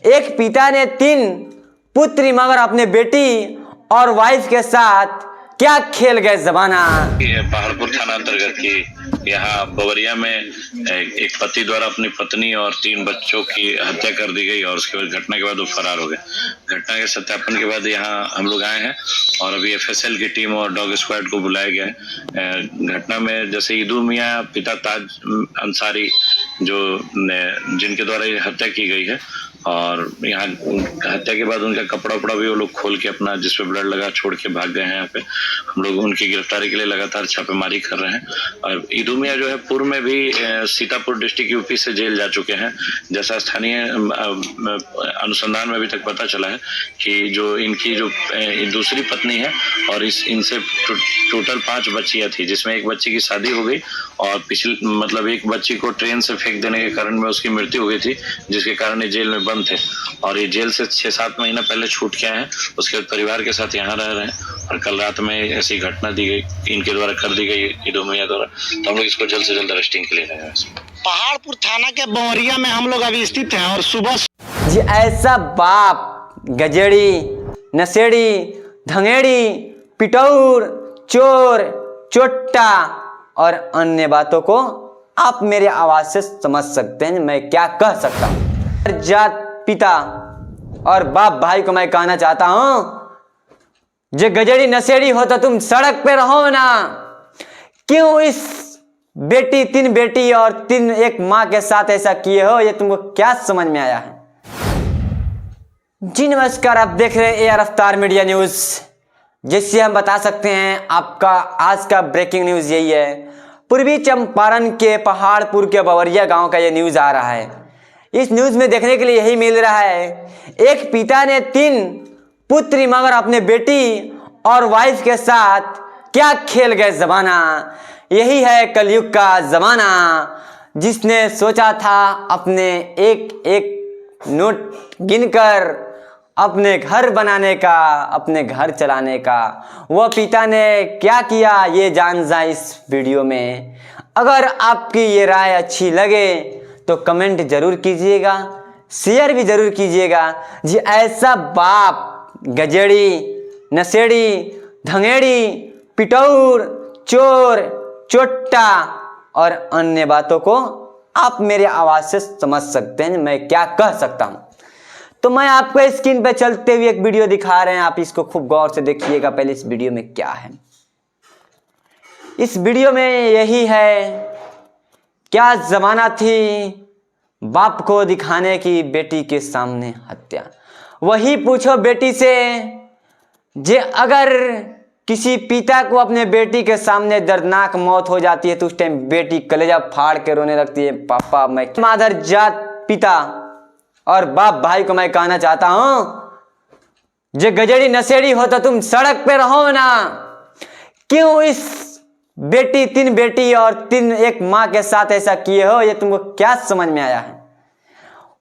एक पिता ने 3 पुत्री मगर अपने बेटी और वाइफ के साथ क्या खेल गए जमाना। पहाड़पुर थाना अंतर्गत की यहाँ बवरिया में एक पति द्वारा अपनी पत्नी और 3 बच्चों की हत्या कर दी गई और उसके बाद घटना के बाद वो फरार हो गए। घटना के सत्यापन के बाद यहाँ हम लोग आए हैं और अभी एफएसएल की टीम और डॉग स्क्वाड को बुलाया गया है। घटना में जैसे ईदू मियाँ पिता ताज अंसारी जिनके द्वारा ये हत्या की गई है और यहाँ हत्या के बाद उनका कपड़ा उपड़ा भी वो लोग खोल के अपना जिसपे ब्लड लगा छोड़ के भाग गए हैं। यहाँ पे हम लोग उनकी गिरफ्तारी के लिए लगातार छापेमारी कर रहे हैं। और ईदू मियाँ जो है पूर्व में भी सीतापुर डिस्ट्रिक्ट यूपी से जेल जा चुके हैं। जैसा स्थानीय अनुसंधान में अभी तक पता चला है कि जो इनकी जो दूसरी पत्नी है और इनसे टोटल 5 बच्चियां थी, जिसमें एक बच्ची की शादी हो गई और मतलब एक बच्ची को ट्रेन से फेंक देने के कारण में उसकी मृत्यु हो गई थी, जिसके कारण ये जेल में बंद थे और ये जेल से 6-7 महीना पहले छूट के आए हैं। उसके बाद परिवार के साथ यहाँ रह रहे हैं और कल रात में ऐसी घटना दी गई, इनके द्वारा कर दी गई ईदू मियाँ द्वारा। तो हम लोग इसको जल्द से जल्द अरेस्टिंग के लिए रहे हैं। पहाड़पुर थाना के बवरिया में हम लोग अभी स्थित हैं और सुबह जी ऐसा बाप गजेड़ी, नशेड़ी, धंगेड़ी, पिटौर, चोर, चोट्टा और अन्य बातों को आप मेरे आवाज से समझ सकते हैं मैं क्या कह सकता हूँ। जात पिता और बाप भाई को मैं कहना चाहता हूं, जो गजेड़ी नशेड़ी हो तो तुम सड़क पे रहो ना। क्यों इस 3 बेटी और एक माँ के साथ ऐसा किए हो, ये तुमको क्या समझ में आया है? जी नमस्कार, आप देख रहे हैं एआर रफ्तार मीडिया न्यूज। जिससे हम बता सकते हैं आपका आज का ब्रेकिंग न्यूज यही है। पूर्वी चंपारण के पहाड़पुर के बवरिया गांव का ये न्यूज आ रहा है। इस न्यूज में देखने के लिए यही मिल रहा है, एक पिता ने 3 पुत्री मगर अपने बेटी और वाइफ के साथ क्या खेल गए जमाना। यही है कलयुग का जमाना, जिसने सोचा था अपने एक नोट गिनकर अपने घर बनाने का, अपने घर चलाने का। वह पिता ने क्या किया ये जान जाए इस वीडियो में। अगर आपकी ये राय अच्छी लगे तो कमेंट जरूर कीजिएगा, शेयर भी जरूर कीजिएगा। जी ऐसा बाप गजेड़ी, नशेड़ी, धंगेड़ी, पिटौर, चोर, चोट्टा और अन्य बातों को आप मेरे आवाज से समझ सकते हैं मैं क्या कह सकता हूं। तो मैं आपको स्क्रीन पे चलते हुए एक वीडियो दिखा रहे हैं, आप इसको खूब गौर से देखिएगा। पहले इस वीडियो में क्या है, इस वीडियो में यही है, क्या जमाना थी बाप को दिखाने की बेटी के सामने हत्या। वही पूछो बेटी से, जे अगर किसी पिता को अपने बेटी के सामने दर्दनाक मौत हो जाती है तो उस टाइम बेटी कलेजा फाड़ के रोने लगती है, पापा मैं। मादर जात पिता और बाप भाई को मैं कहना चाहता हूं, जो गजेड़ी नशेड़ी हो तो तुम सड़क पे रहो ना। क्यों इस 3 बेटी और एक माँ के साथ ऐसा किए हो, ये तुमको क्या समझ में आया है?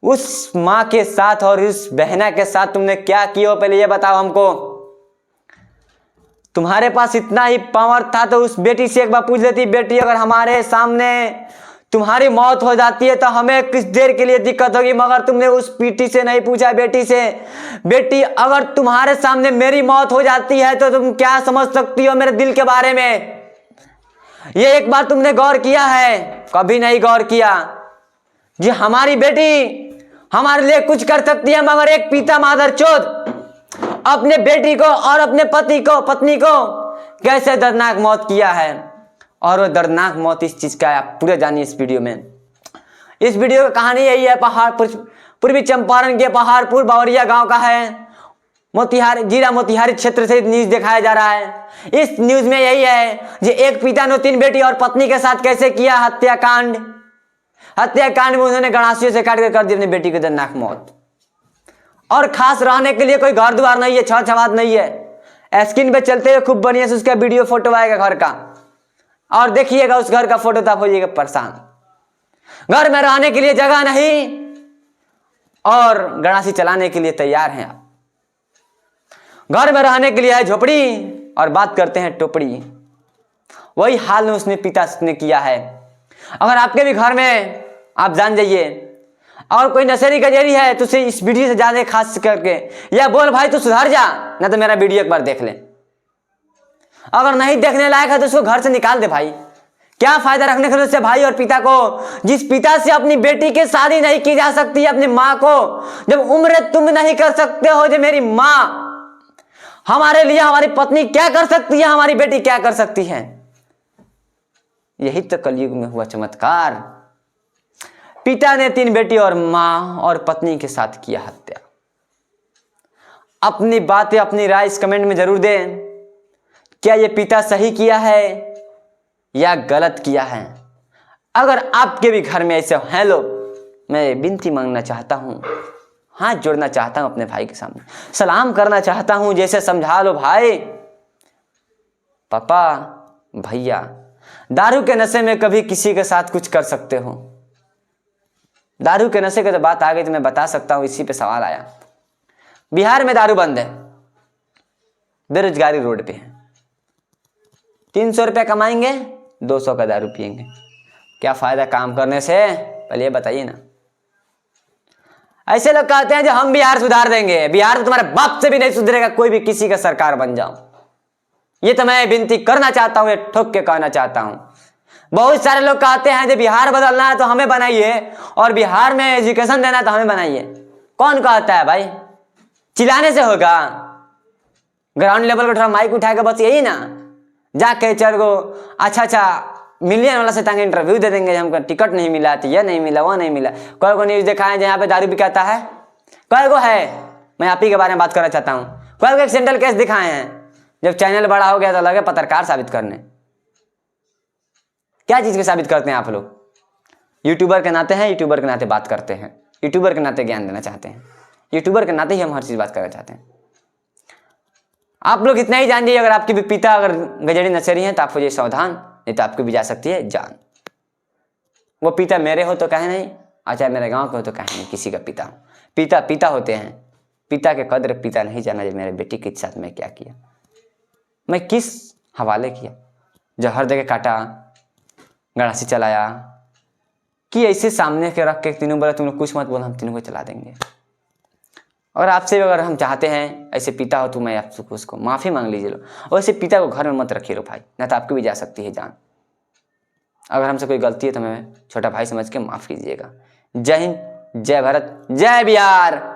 उस माँ के साथ और उस बहना के साथ तुमने क्या किया हो, पहले ये बताओ हमको। तुम्हारे पास इतना ही पावर था तो उस बेटी से एक बार पूछ लेती, बेटी अगर हमारे सामने तुम्हारी मौत हो जाती है तो हमें किस देर के लिए दिक्कत होगी, मगर तुमने उस पीटी से नहीं पूछा बेटी से, बेटी अगर तुम्हारे सामने मेरी मौत हो जाती है तो तुम क्या समझ सकती हो मेरे दिल के बारे में? ये एक बार तुमने गौर किया है? कभी नहीं गौर किया। जी हमारी बेटी हमारे लिए कुछ कर सकती है, मगर एक पिता मादरचोद अपने बेटी को और अपने पत्नी को कैसे दर्दनाक मौत किया है। और वो दर्दनाक मौत इस चीज का है, आप पूरे जानिए इस वीडियो में। इस वीडियो की कहानी यही है, पूर्वी चंपारण के पहाड़पुर बवरिया गांव का है। मोतिहारी क्षेत्र से न्यूज दिखाया जा रहा है। इस न्यूज में यही है, जो एक पिता ने 3 बेटी और पत्नी के साथ कैसे किया हत्याकांड में उन्होंने गणासियों से काट कर दी अपनी बेटी की दर्दनाक मौत। और खास रहने के लिए कोई घर द्वार नहीं है, छड़ छवाद नहीं है। स्क्रीन पे चलते हुए खूब बढ़िया से उसका वीडियो फोटो आएगा घर का, और देखिएगा उस घर का फोटो तो आप हो जाइएगा परेशान। घर में रहने के लिए जगह नहीं और गणासी चलाने के लिए तैयार हैं आप। घर में रहने के लिए है झोपड़ी और बात करते हैं टोपड़ी। वही हाल में उसने पिता ने किया है। अगर आपके भी घर में, आप जान जाइए, और कोई नशेड़ी गजेरी है तो उसे इस वीडियो से ज्यादा खास करके या बोल भाई तू सुधर जा, ना तो मेरा वीडियो एक बार देख ले। अगर नहीं देखने लायक है तो उसको घर से निकाल दे भाई। क्या फायदा रखने के लिए उससे भाई और पिता को। जिस पिता से अपनी बेटी की शादी नहीं की जा सकती, अपनी माँ को जब उम्र तुम नहीं कर सकते हो, जो मेरी माँ हमारे लिए, हमारी पत्नी क्या कर सकती है, हमारी बेटी क्या कर सकती है। यही तो कलयुग में हुआ चमत्कार। पिता ने 3 बेटी और मां और पत्नी के साथ किया हत्या। अपनी बातें, अपनी राय इस कमेंट में जरूर दें। क्या यह पिता सही किया है या गलत किया है? अगर आपके भी घर में ऐसे हैं लोग, मैं विनती मांगना चाहता हूं, हाथ जोड़ना चाहता हूं अपने भाई के सामने, सलाम करना चाहता हूं, जैसे समझा लो भाई, पापा, भैया, दारू के नशे में कभी किसी के साथ कुछ कर सकते हो। दारू के नशे की तो बात आ गई तो मैं बता सकता हूं, इसी पे सवाल आया। बिहार में दारू बंद है, बेरोजगारी रोड पे है। 300 रुपये कमाएंगे, 200 का दारू पिएंगे। क्या फायदा काम करने से? पहले ये बताइए ना। ऐसे लोग कहते हैं जो हम बिहार सुधार देंगे। बिहार तो तुम्हारे बाप से भी नहीं सुधरेगा, कोई भी किसी का सरकार बन जाओ। ये तो मैं विनती करना चाहता हूं, ये ठोक के कहना चाहता हूं। बहुत सारे लोग कहते हैं जो बिहार बदलना है तो हमें बनाइए, और बिहार में एजुकेशन देना है तो हमें बनाइए। कौन कहता है भाई? चिल्लाने से होगा? ग्राउंड लेवल को थोड़ा माइक उठाएगा, बस यही ना। जाके 4 गो अच्छा मिलियन वाला से तांगे इंटरव्यू दे देंगे, हमको टिकट नहीं मिला, तो यह नहीं मिला, वो नहीं मिला। कोई को न्यूज दिखाएं जहाँ पे दारू बिकाता है? कोई को है? मैं आप ही के बारे में बात करना चाहता हूँ। कोई को एक्सीडेंटल केस दिखाए हैं? जब चैनल बड़ा हो गया तो लगे पत्रकार साबित करने। क्या चीज के साबित करते हैं आप लोग? यूट्यूबर के नाते हैं, यूट्यूबर के नाते बात करते हैं, यूट्यूबर के नाते ज्ञान देना चाहते हैं, यूट्यूबर के नाते ही हम हर चीज बात करना चाहते हैं। आप लोग इतना ही जान जाइए, अगर आपके भी पिता अगर गजेड़ी नशेड़ी हैं तो आप हो जाइए सावधान, नहीं तो आपको भी जा सकती है जान। वो पिता मेरे हो तो कहे नहीं, चाहे मेरे गांव के हो तो कहे नहीं, किसी का पिता। पिता पिता होते हैं। पिता के कदर पिता नहीं जाना। जब मेरे बेटी के साथ मैं क्या किया, मैं किस हवाले किया, जहर दे के काटा, गड़ासी चलाया, कि ऐसे सामने के रख के तीनों बोला तुम लोग कुछ मत बोलो, हम तीनों को चला देंगे। और आपसे अगर हम चाहते हैं ऐसे पिता हो तो मैं आपसे उसको माफ़ी मांग लीजिए लो। और ऐसे पिता को घर में मत रखिए लो भाई, ना तो आपकी भी जा सकती है जान। अगर हमसे कोई गलती है तो मैं छोटा भाई समझ के माफ़ कीजिएगा। जय हिंद, जय भारत, जय बिहार।